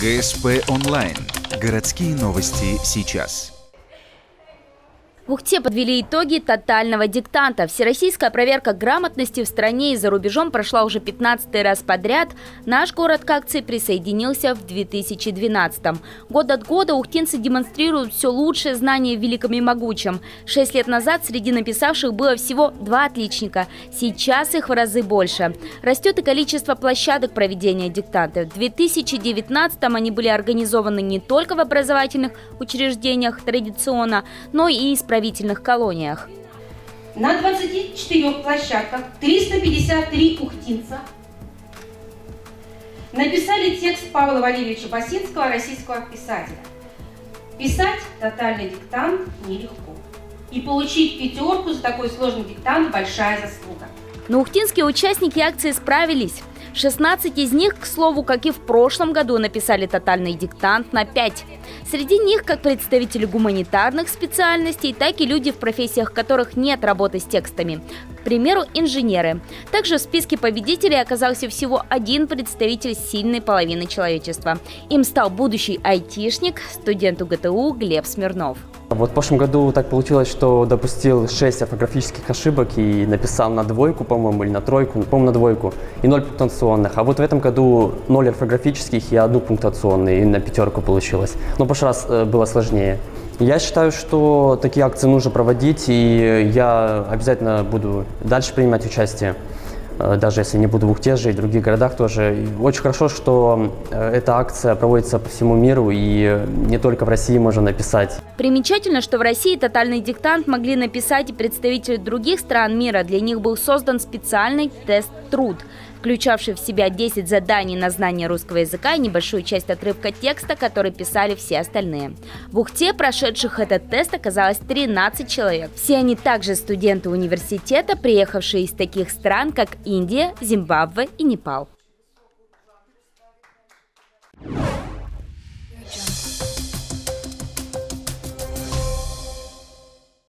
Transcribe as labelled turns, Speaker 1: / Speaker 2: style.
Speaker 1: ГСП онлайн. Городские новости сейчас.
Speaker 2: В Ухте подвели итоги тотального диктанта. Всероссийская проверка грамотности в стране и за рубежом прошла уже 15-й раз подряд. Наш город к акции присоединился в 2012-м. Год от года ухтинцы демонстрируют все лучшее знание в великом и могучем. 6 лет назад среди написавших было всего 2 отличника. Сейчас их в разы больше. Растет и количество площадок проведения диктанта. В 2019-м они были организованы не только в образовательных учреждениях традиционно, но и исправительных колониях.
Speaker 3: На 24 площадках 353 ухтинца написали текст Павла Валерьевича Басинского, российского писателя. Писать тотальный диктант нелегко. И получить 5 за такой сложный диктант – большая заслуга.
Speaker 2: Но ухтинские участники акции справились. 16 из них, к слову, как и в прошлом году, написали тотальный диктант на 5. Среди них как представители гуманитарных специальностей, так и люди, в профессиях которых нет работы с текстами. К примеру, инженеры. Также в списке победителей оказался всего один представитель сильной половины человечества. Им стал будущий айтишник, студент УГТУ Глеб Смирнов.
Speaker 4: Вот в прошлом году так получилось, что допустил 6 орфографических ошибок и написал на 2, по-моему, или на 3, по-моему, на 2, и 0 пунктуационных. А вот в этом году 0 орфографических и 1 пунктуационную, и на 5 получилось. Но в прошлый раз было сложнее. Я считаю, что такие акции нужно проводить, и я обязательно буду дальше принимать участие, даже если не буду в Ухте же и в других городах тоже. И очень хорошо, что эта акция проводится по всему миру, и не только в России можно написать.
Speaker 2: Примечательно, что в России тотальный диктант могли написать и представители других стран мира. Для них был создан специальный тест-труд, включавший в себя 10 заданий на знание русского языка и небольшую часть отрывка текста, который писали все остальные. В Ухте прошедших этот тест оказалось 13 человек. Все они также студенты университета, приехавшие из таких стран, как Индия, Зимбабве и Непал.